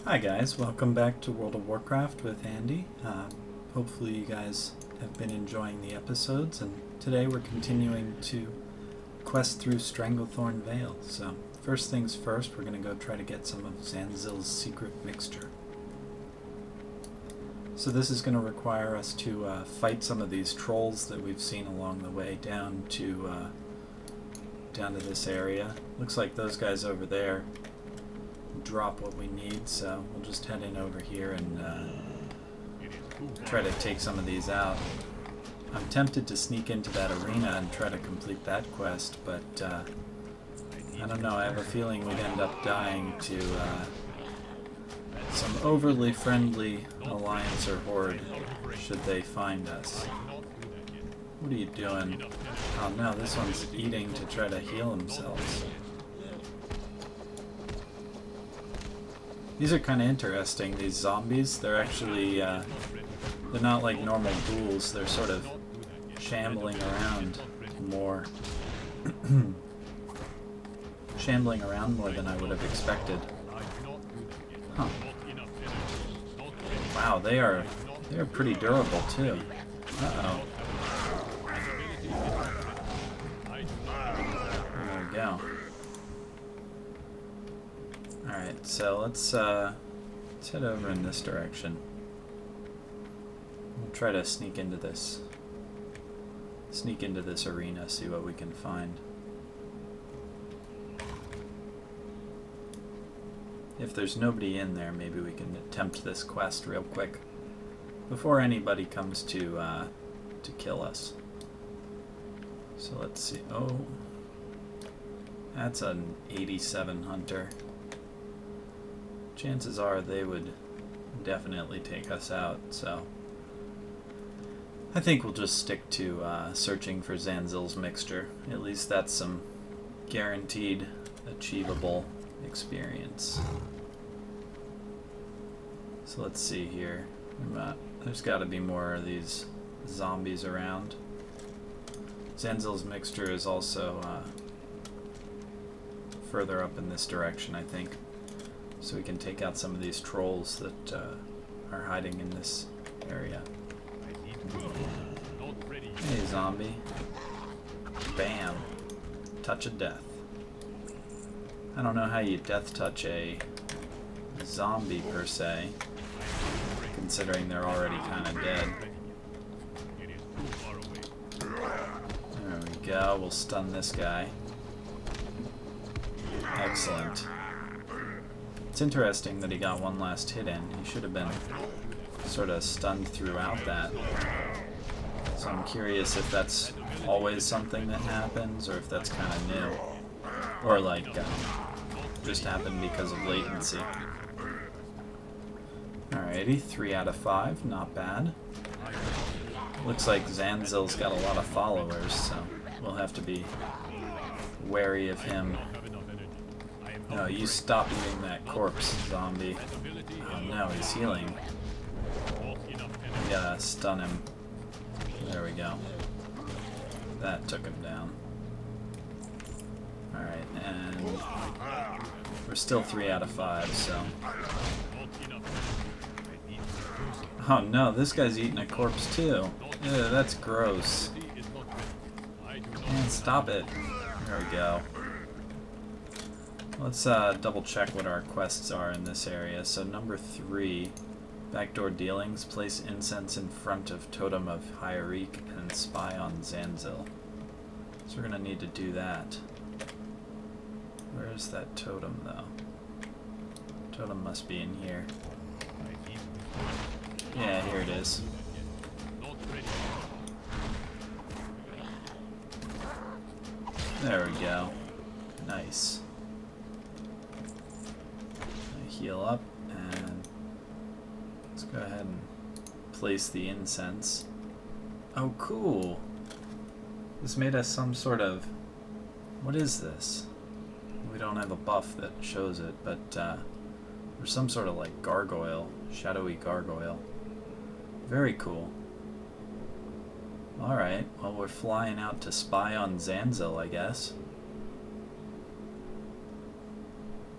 Hi guys, welcome back to World of Warcraft with Andy. Hopefully you guys have been enjoying the episodes, and today we're continuing to quest through Stranglethorn Vale. So first things first, we're going to go try to get some of Zanzil's secret mixture. So this is going to require us to fight some of these trolls that we've seen along the way down to this area. Looks like those guys over there drop what we need, so we'll just head in over here and try to take some of these out. I'm tempted to sneak into that arena and try to complete that quest, but I don't know, I have a feeling we'd end up dying to some overly friendly alliance or horde should they find us. What are you doing? Oh no, this one's eating to try to heal themselves. These are kind of interesting, these zombies. They're actually, they're not like normal ghouls. They're sort of shambling around more. Shambling around more than I would have expected. Huh. Wow, they're pretty durable too. Uh-oh. There we go. Alright, so let's head over in this direction. We'll try to sneak into this arena, see what we can find. If there's nobody in there, maybe we can attempt this quest real quick before anybody comes to kill us. So let's see. Oh, that's an 87 hunter. Chances are they would definitely take us out, so I think we'll just stick to searching for Zanzil's mixture. At least that's some guaranteed, achievable experience. So let's see here. There's got to be more of these zombies around. Zanzil's mixture is also further up in this direction, I think. So we can take out some of these trolls that are hiding in this area. Hey, zombie. Bam. Touch of death. I don't know how you death touch a zombie per se, considering they're already kind of dead. There we go. We'll stun this guy. Excellent. It's interesting that he got one last hit in. He should have been sort of stunned throughout that. So I'm curious if that's always something that happens, or if that's kind of new. Or like, just happened because of latency. Alrighty, 3 out of 5, not bad. Looks like Zanzil's got a lot of followers, so we'll have to be wary of him. No, you stop eating that corpse, zombie. Oh no, he's healing. We gotta stun him. There we go. That took him down. Alright, and we're still 3 out of 5, so... Oh no, this guy's eating a corpse too. Ew, that's gross. Man, stop it. There we go. Let's double check what our quests are in this area. So number 3, backdoor dealings, place incense in front of Totem of Hierarch and spy on Zanzil. So we're gonna need to do that. Where is that totem though? Totem must be in here. Yeah, here it is. There we go. Nice. Heal up, and let's go ahead and place the incense. Oh, cool! This made us some sort of... What is this? We don't have a buff that shows it, but there's some sort of like gargoyle, shadowy gargoyle. Very cool. Alright, well we're flying out to spy on Zanzil, I guess.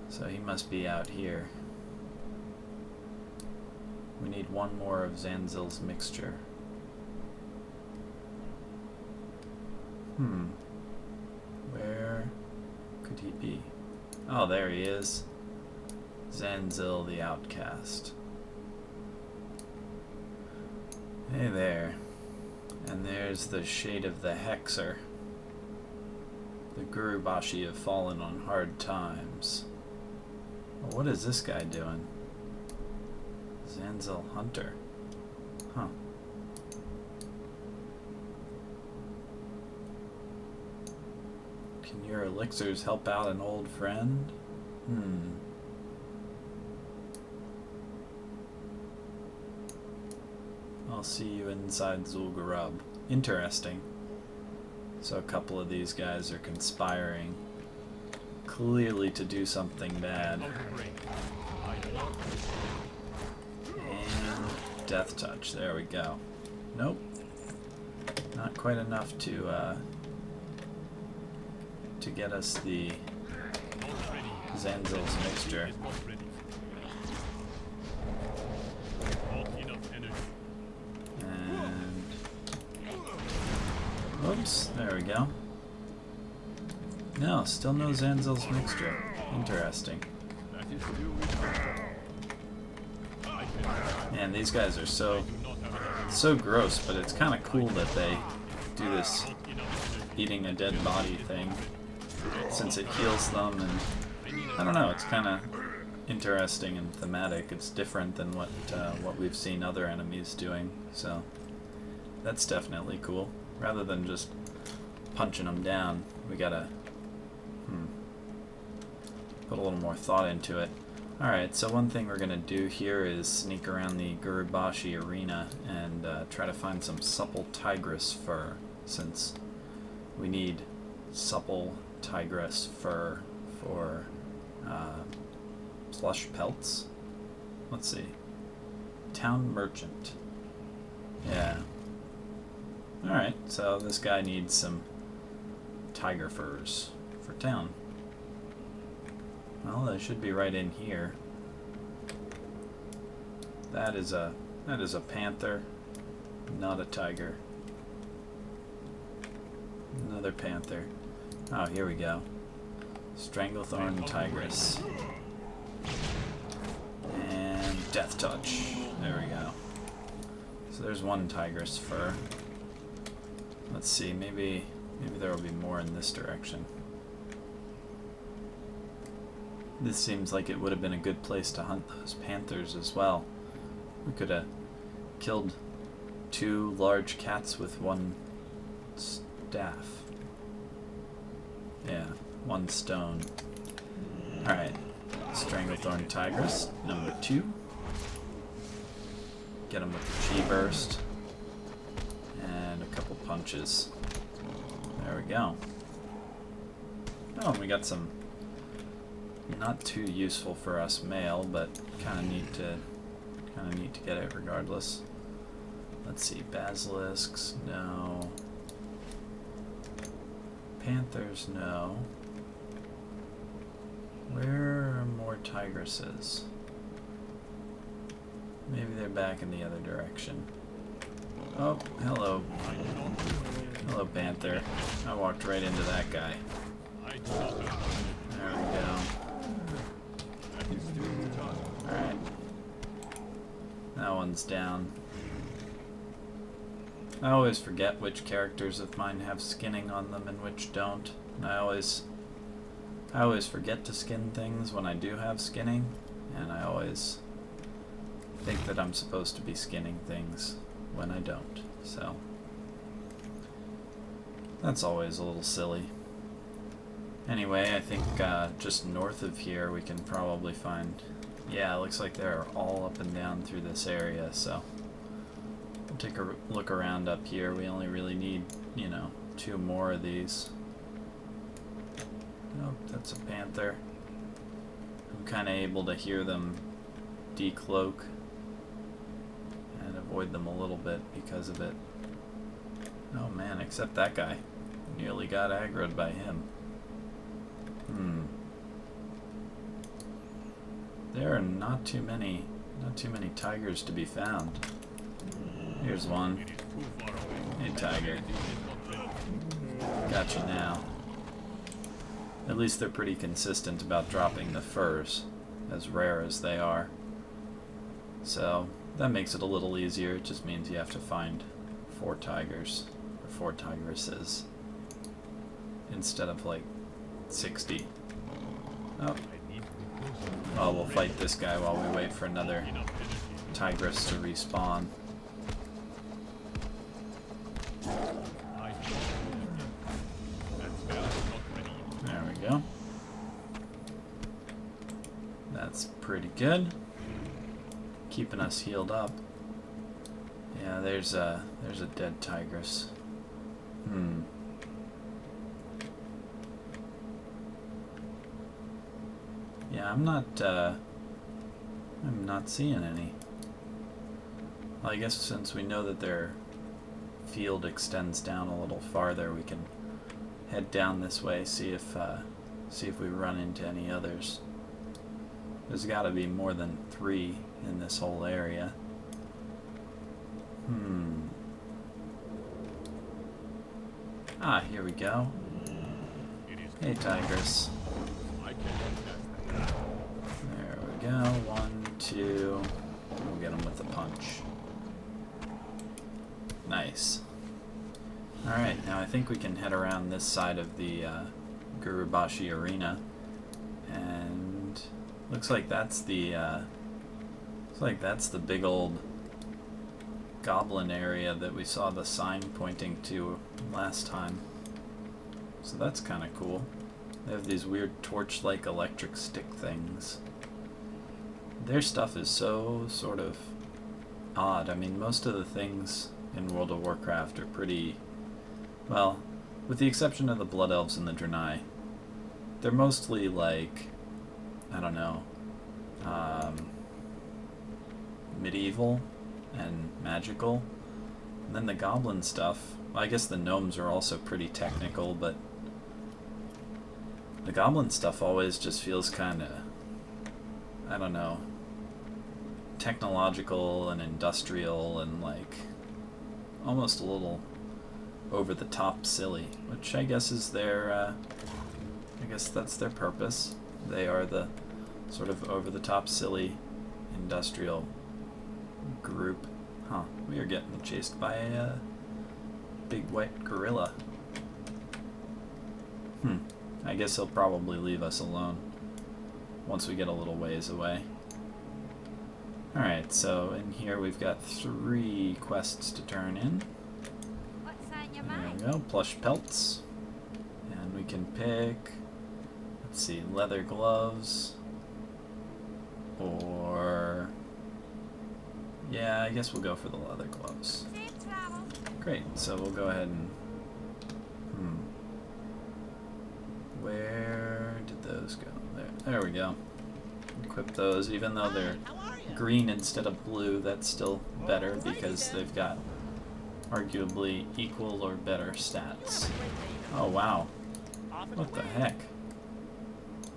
So he must be out here. We need one more of Zanzil's mixture. Where could he be? Oh, there he is. Zanzil the Outcast. Hey there. And there's the Shade of the Hexer. The Gurubashi have fallen on hard times. Well, what is this guy doing? Zanzil Hunter. Huh. Can your elixirs help out an old friend? I'll see you inside Zul'Gurub. Interesting. So a couple of these guys are conspiring, clearly to do something bad. And Death Touch. There we go. Nope. Not quite enough to get us the Zanzil's mixture. And whoops, there we go. No, still no Zanzil's mixture. Interesting. Man, these guys are so gross, but it's kind of cool that they do this eating a dead body thing, since it heals them, and I don't know, it's kind of interesting and thematic. It's different than what we've seen other enemies doing, so that's definitely cool. Rather than just punching them down, we gotta put a little more thought into it. Alright, so one thing we're gonna do here is sneak around the Gurubashi arena and try to find some supple tigress fur, since we need supple tigress fur for plush pelts. Let's see. Town merchant. Yeah. Alright, so this guy needs some tiger furs for town. Well, they should be right in here. That is a panther, not a tiger. Another panther. Oh, here we go. Stranglethorn Tigress. And Death Touch. There we go. So there's one tigress fur. Let's see, maybe there will be more in this direction. This seems like it would have been a good place to hunt those panthers as well. We could have killed 2 large cats with 1 staff. Yeah, 1 stone. Alright, Stranglethorn Tigress, number 2. Get him with the Chi Burst. And a couple punches. There we go. Oh, and we got some not too useful for us mail, but kind of neat to get it regardless. Let's see, basilisks, no. Panthers, no. Where are more tigresses? Maybe they're back in the other direction. Oh, hello. Hello, panther. I walked right into that guy. There we go. Alright. That one's down. I always forget which characters of mine have skinning on them and which don't. And I always forget to skin things when I do have skinning, and I always think that I'm supposed to be skinning things when I don't. So that's always a little silly. Anyway, I think just north of here we can probably find... Yeah, it looks like they're all up and down through this area, so we'll take a look around up here. We only really need, 2 more of these. Nope, that's a panther. I'm kind of able to hear them decloak and avoid them a little bit because of it. Oh man, except that guy. Nearly got aggroed by him. There are not too many Not too many tigers to be found. Here's one. Hey, tiger. Gotcha now. At least they're pretty consistent about dropping the furs, as rare as they are. So, that makes it a little easier. It just means you have to find 4 tigers, or 4 tigresses, instead of like 60. Oh. Oh, we'll fight this guy while we wait for another tigress to respawn. There we go. That's pretty good. Keeping us healed up. Yeah, there's a dead tigress. Yeah, I'm not seeing any. Well, I guess since we know that their field extends down a little farther, we can head down this way, see if we run into any others. There's got to be more than 3 in this whole area. Ah, here we go. Hey, tigress. There we go. 1, 2. We'll get him with a punch. Nice. Alright, now I think we can head around this side of the Gurubashi arena. And looks like that's the big old goblin area that we saw the sign pointing to last time. So that's kind of cool. They have these weird torch-like electric stick things. Their stuff is so sort of odd. I mean, most of the things in World of Warcraft are pretty, well, with the exception of the Blood Elves and the Draenei, they're mostly like, I don't know, medieval and magical. And then the goblin stuff, well, I guess the gnomes are also pretty technical, but the goblin stuff always just feels kind of, I don't know, technological and industrial and like almost a little over the top silly, which I guess is their, I guess that's their purpose. They are the sort of over the top silly industrial group. Huh, we are getting chased by a big white gorilla. I guess he'll probably leave us alone once we get a little ways away. Alright, so in here we've got 3 quests to turn in. There we go, plush pelts. And we can pick, let's see, leather gloves. Or, yeah, I guess we'll go for the leather gloves. Great, so we'll go ahead and, where did those go? There we go. Equip those, even though they're green instead of blue, that's still better because they've got arguably equal or better stats. Oh wow, what the heck?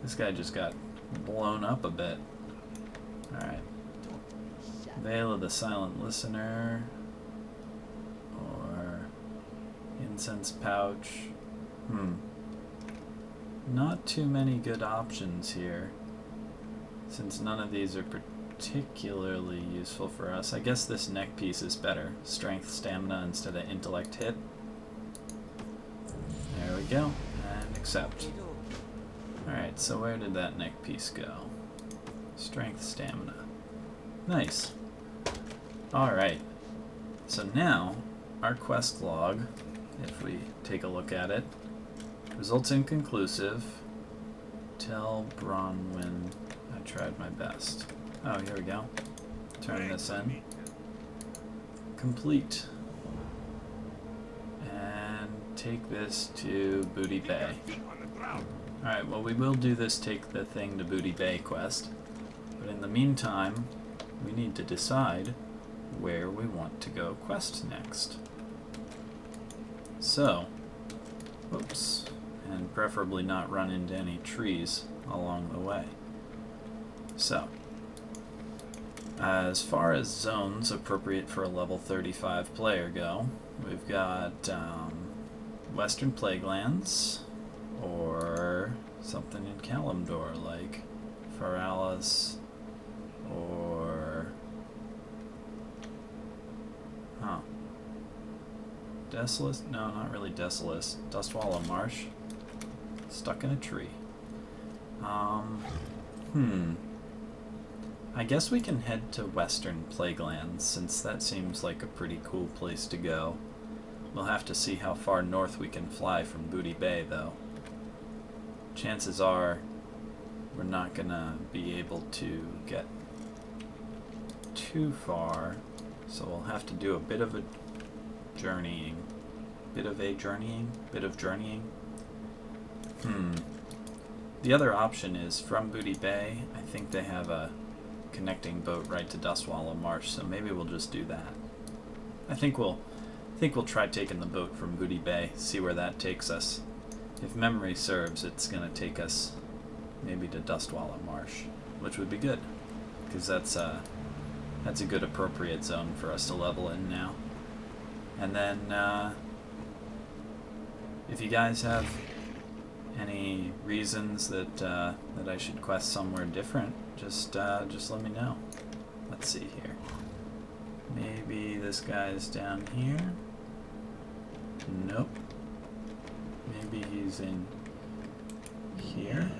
This guy just got blown up a bit. Alright. Veil of the Silent Listener. Or incense pouch. Not too many good options here, since none of these are particularly useful for us. I guess this neck piece is better. Strength, stamina instead of intellect hit. There we go. And accept. Alright, so where did that neck piece go? Strength, stamina. Nice. Alright. So now, our quest log, if we take a look at it, results inconclusive. Tell Bronwyn I tried my best. Oh, here we go. Turn this in. Complete. And take this to Booty Bay. Alright, well we will do this take the thing to Booty Bay quest. But in the meantime, we need to decide where we want to go quest next. So, whoops. And preferably not run into any trees along the way. So, As far as zones appropriate for a level 35 player go, we've got Western Plaguelands, or something in Kalimdor like Faralis, or Desolate? No, not really Desolate. Dustwallow Marsh. Stuck in a tree. I guess we can head to Western Plaguelands, since that seems like a pretty cool place to go. We'll have to see how far north we can fly from Booty Bay, though. Chances are we're not gonna be able to get too far, so we'll have to do a bit of journeying. The other option is from Booty Bay. I think they have a connecting boat right to Dustwallow Marsh, so maybe we'll just do that. I think we'll try taking the boat from Booty Bay, see where that takes us. If memory serves, it's gonna take us maybe to Dustwallow Marsh, which would be good, because that's a good appropriate zone for us to level in now. And then if you guys have any reasons that I should quest somewhere different, just let me know. Let's see here. Maybe this guy's down here. Nope. Maybe he's in here.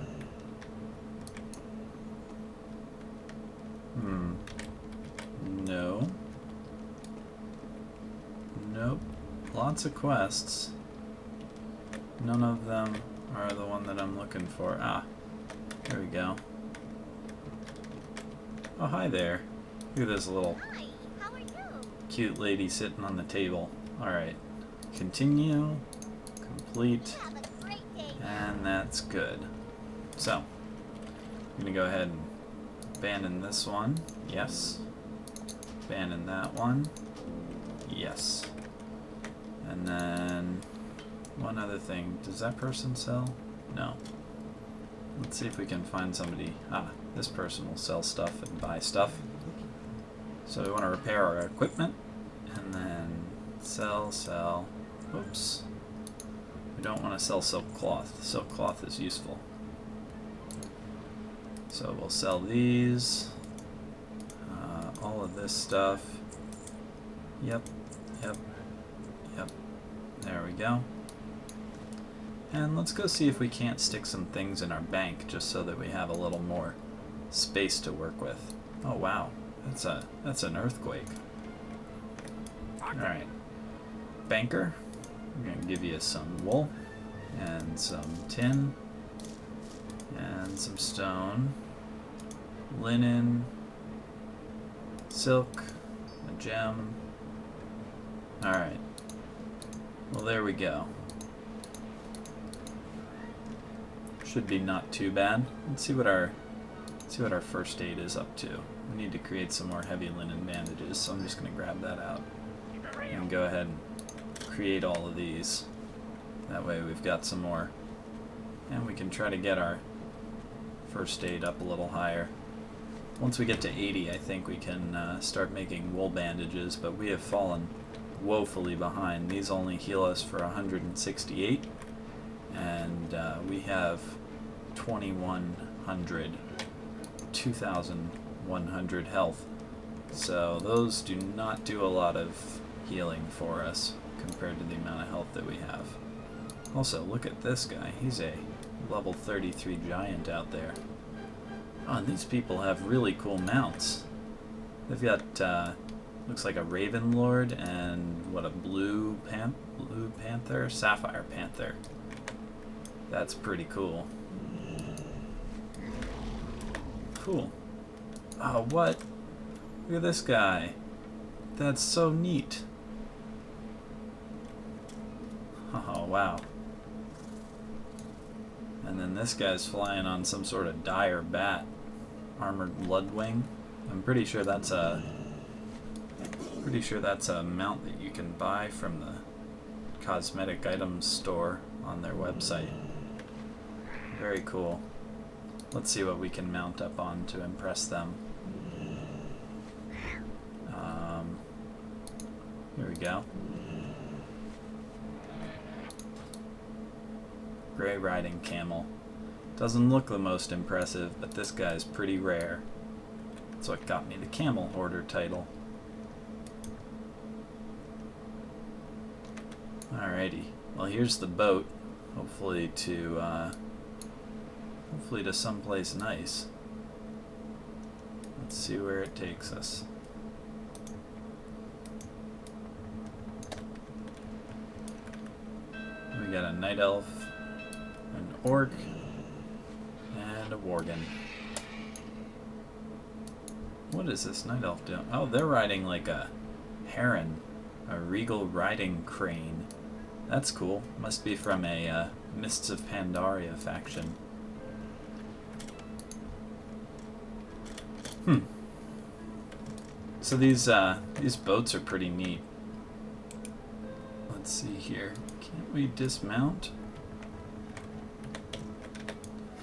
No. Nope. Lots of quests. None of them are the one that I'm looking for. Ah, there we go. Oh, hi there. Look at this little cute lady sitting on the table. Alright. Continue. Complete. And that's good. So, I'm going to go ahead and abandon this one. Yes. Abandon that one. Yes. And then one other thing. Does that person sell? No. Let's see if we can find somebody. Ah, this person will sell stuff and buy stuff. So we want to repair our equipment. And then sell. Oops. We don't want to sell silk cloth. Silk cloth is useful. So we'll sell these. All of this stuff. Yep. There we go. And let's go see if we can't stick some things in our bank just so that we have a little more space to work with. Oh wow, that's an earthquake. Alright. Banker, I'm gonna give you some wool and some tin and some stone, linen, silk, a gem. Alright. Well, there we go. Should be not too bad. Let's see what our first aid is up to. We need to create some more heavy linen bandages, so I'm just going to grab that out and go ahead and create all of these. That way we've got some more, and we can try to get our first aid up a little higher. Once we get to 80, I think we can start making wool bandages, but we have fallen woefully behind. These only heal us for 168, and we have 2,100 health. So those do not do a lot of healing for us compared to the amount of health that we have. Also, look at this guy. He's a level 33 giant out there. Oh, and these people have really cool mounts. They've got looks like a Raven Lord and what, a blue panther, sapphire panther. That's pretty cool. Cool. Oh, what? Look at this guy. That's so neat. Oh, wow. And then this guy's flying on some sort of dire bat. Armored Bloodwing. I'm pretty sure that's a mount that you can buy from the cosmetic items store on their website. Very cool. Let's see what we can mount up on to impress them. go. Gray riding camel. Doesn't look the most impressive, but this guy's pretty rare. That's what got me the camel hoarder title. Alrighty. Well, here's the boat. Hopefully to someplace nice. Let's see where it takes us. We got a night elf, an orc, and a worgen. What is this night elf doing? Oh, they're riding like a heron, a regal riding crane. That's cool. Must be from a Mists of Pandaria faction. So these boats are pretty neat. Let's see here. Can't we dismount?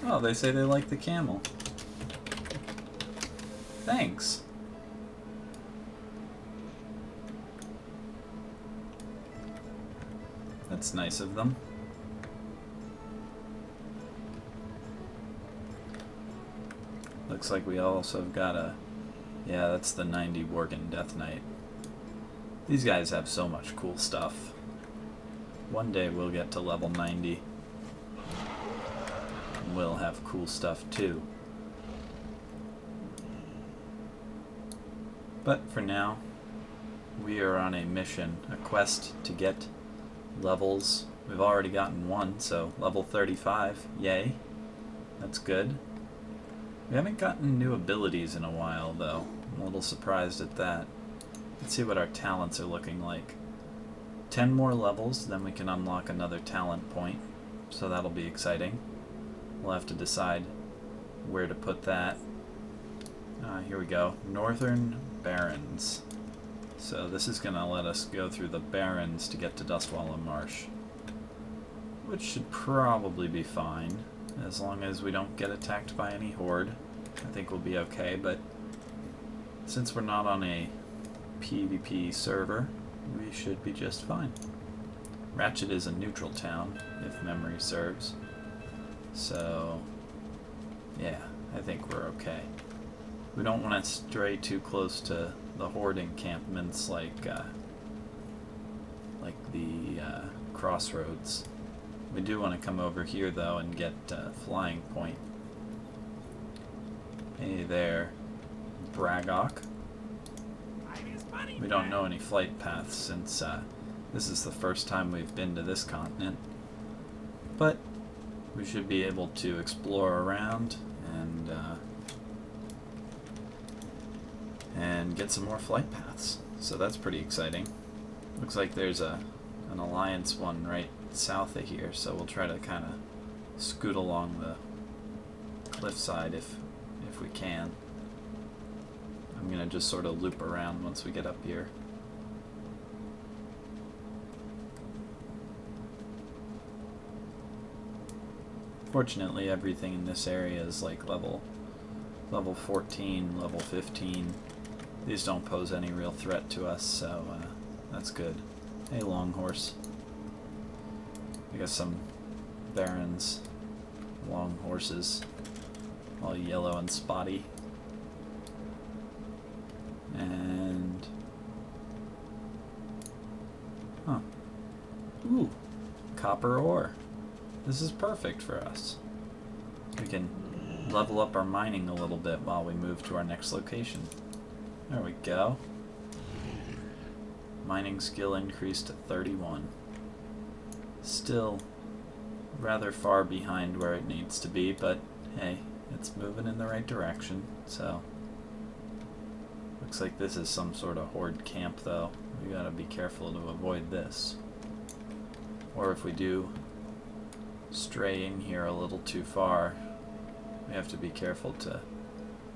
Oh, they say they like the camel. Thanks. That's nice of them. Looks like we also have got a... Yeah, that's the 90 Worgen Death Knight. These guys have so much cool stuff. One day we'll get to level 90. And we'll have cool stuff too. But for now, we are on a mission, a quest to get levels. We've already gotten one, so level 35, yay. That's good. We haven't gotten new abilities in a while, though. I'm a little surprised at that. Let's see what our talents are looking like. 10 more levels, then we can unlock another talent point, so that'll be exciting. We'll have to decide where to put that. Here we go. Northern Barrens. So this is going to let us go through the Barrens to get to Dustwallow Marsh, which should probably be fine, as long as we don't get attacked by any horde. I think we'll be okay, but since we're not on a PvP server, we should be just fine. Ratchet is a neutral town, if memory serves. So, yeah, I think we're okay. We don't want to stray too close to the horde encampments like the crossroads. We do want to come over here though and get flying point. Hey there, Bragok. We don't know any flight paths since this is the first time we've been to this continent, but we should be able to explore around and get some more flight paths. So that's pretty exciting. Looks like there's an alliance one right south of here, so we'll try to kind of scoot along the cliffside if we can. I'm gonna just sort of loop around once we get up here. Fortunately, everything in this area is like level 14, level 15. These don't pose any real threat to us, so that's good. Hey, long horse. I got some barons, long horses, all yellow and spotty. And ooh, copper ore. This is perfect for us. We can level up our mining a little bit while we move to our next location. There we go. Mining skill increased to 31. Still rather far behind where it needs to be, but hey, it's moving in the right direction, so. Looks like this is some sort of horde camp, though. We gotta be careful to avoid this. Or if we do stray in here a little too far, we have to be careful to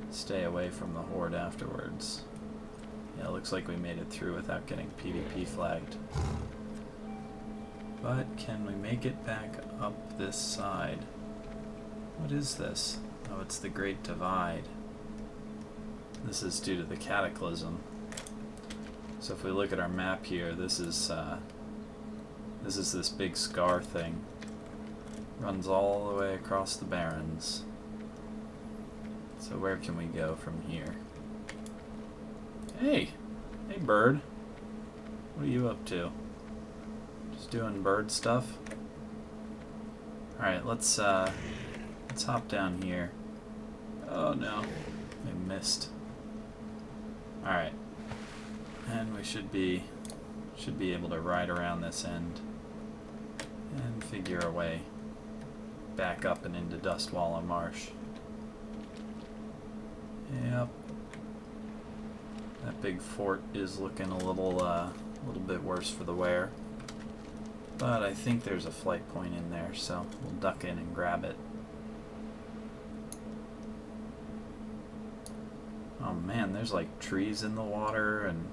stay away from the horde afterwards. Yeah, it looks like we made it through without getting PvP flagged. But can we make it back up this side? What is this? Oh, it's the Great Divide. This is due to the Cataclysm. So if we look at our map here, this is this big scar thing. Runs all the way across the Barrens. So where can we go from here? Hey! Hey, bird. What are you up to? Just doing bird stuff? Alright, let's hop down here. Oh no, I missed. Alright. And we should be able to ride around this end and figure a way back up and into Dustwallow Marsh. Yep. That big fort is looking a little bit worse for the wear. But I think there's a flight point in there, so we'll duck in and grab it. Oh man, there's like trees in the water and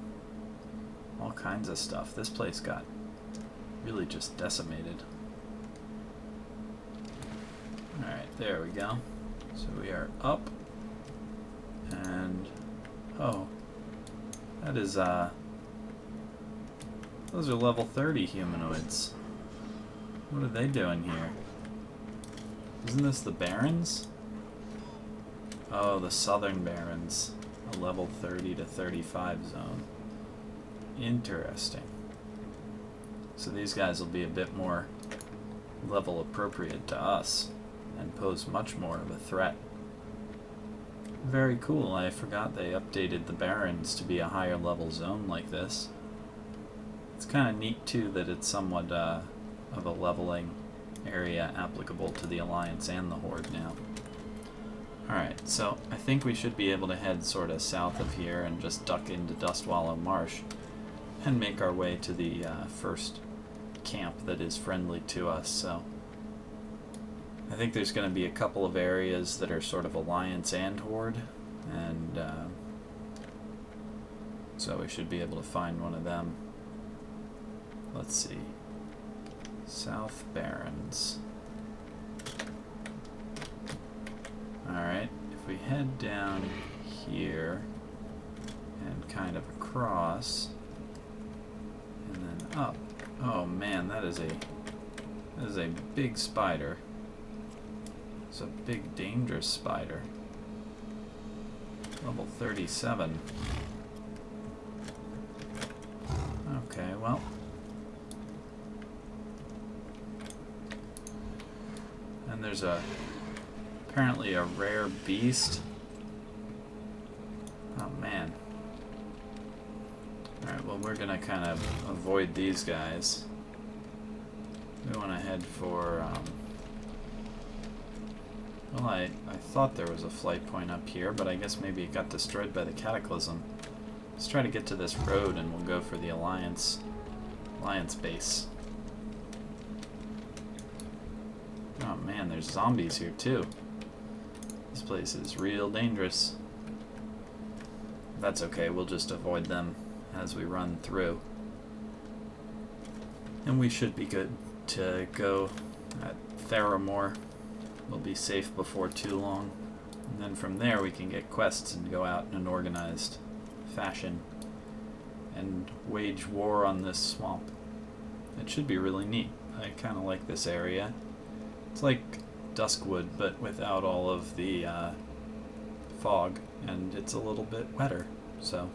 all kinds of stuff. This place got really just decimated. Alright, there we go. So we are up. And oh, that is those are level 30 humanoids. What are they doing here? Isn't this the Barrens? Oh, the Southern Barrens. A level 30 to 35 zone. Interesting. So these guys will be a bit more level appropriate to us and pose much more of a threat. Very cool. I forgot they updated the Barrens to be a higher level zone like this. It's kind of neat too that it's somewhat of a leveling area applicable to the Alliance and the Horde now. Alright, so I think we should be able to head sort of south of here and just duck into Dustwallow Marsh and make our way to the first camp that is friendly to us. So I think there's going to be a couple of areas that are sort of Alliance and Horde, and so we should be able to find one of them. Let's see. South Barrens. Alright, if we head down here and kind of across and then up. Oh man, that is a big spider. It's a big dangerous spider. Level 37. Okay, well. And there's apparently a rare beast. Oh man. Alright, well we're gonna kind of avoid these guys. We want to head for, well I thought there was a flight point up here, but I guess maybe it got destroyed by the Cataclysm. Let's try to get to this road and we'll go for the Alliance base. Oh man, there's zombies here too. This place is real dangerous. That's okay, we'll just avoid them as we run through. And we should be good to go at Theramore. We'll be safe before too long. And then from there we can get quests and go out in an organized fashion and wage war on this swamp. It should be really neat. I kind of like this area. It's like Duskwood, but without all of the fog, and it's a little bit wetter, so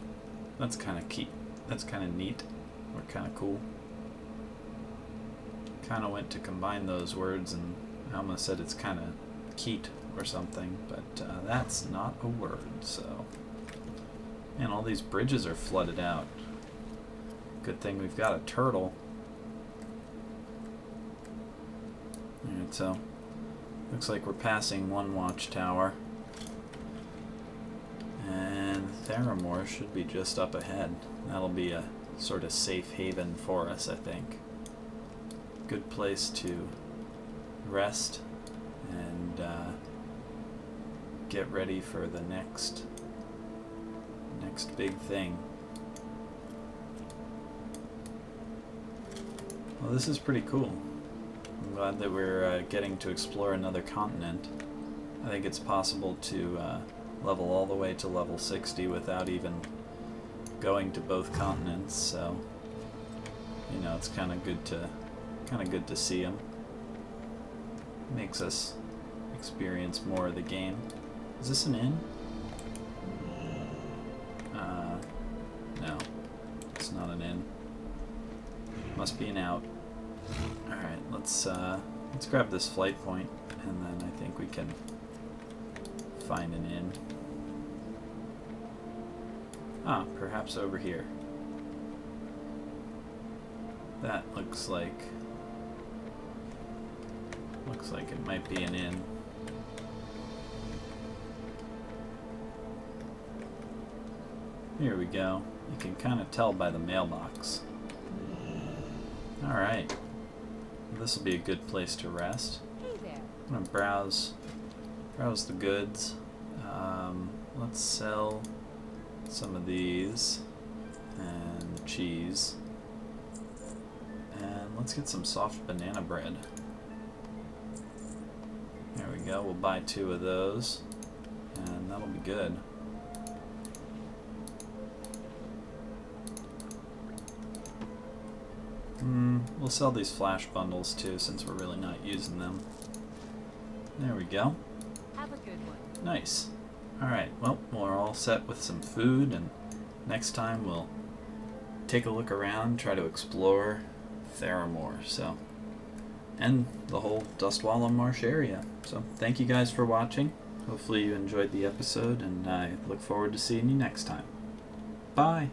that's kind of key. That's kind of neat, or kind of cool. Kind of went to combine those words, and I almost said it's kind of keat or something, but that's not a word. So, man, all these bridges are flooded out. Good thing we've got a turtle. Alright, so looks like we're passing one watchtower. And Theramore should be just up ahead. That'll be a sort of safe haven for us, I think. Good place to rest and get ready for the next big thing. Well, this is pretty cool. I'm glad that we're getting to explore another continent. I think it's possible to level all the way to level 60 without even going to both continents, so you know it's kind of good to see them. Makes us experience more of the game. Is this an inn? No, it's not an inn. Must be an out. All right, let's grab this flight point, and then I think we can find an inn. Ah, perhaps over here. That looks like it might be an inn. Here we go. You can kind of tell by the mailbox. Alright. This will be a good place to rest. Hey there. I'm gonna browse the goods. Let's sell some of these and cheese. And let's get some soft banana bread. There we go. We'll buy 2 of those, and that'll be good. We'll sell these flash bundles too, since we're really not using them. There we go. Have a good one. Nice. Alright, well, we're all set with some food, and next time we'll take a look around, try to explore Theramore, and the whole Dustwallow Marsh area. So, thank you guys for watching. Hopefully you enjoyed the episode, and I look forward to seeing you next time. Bye!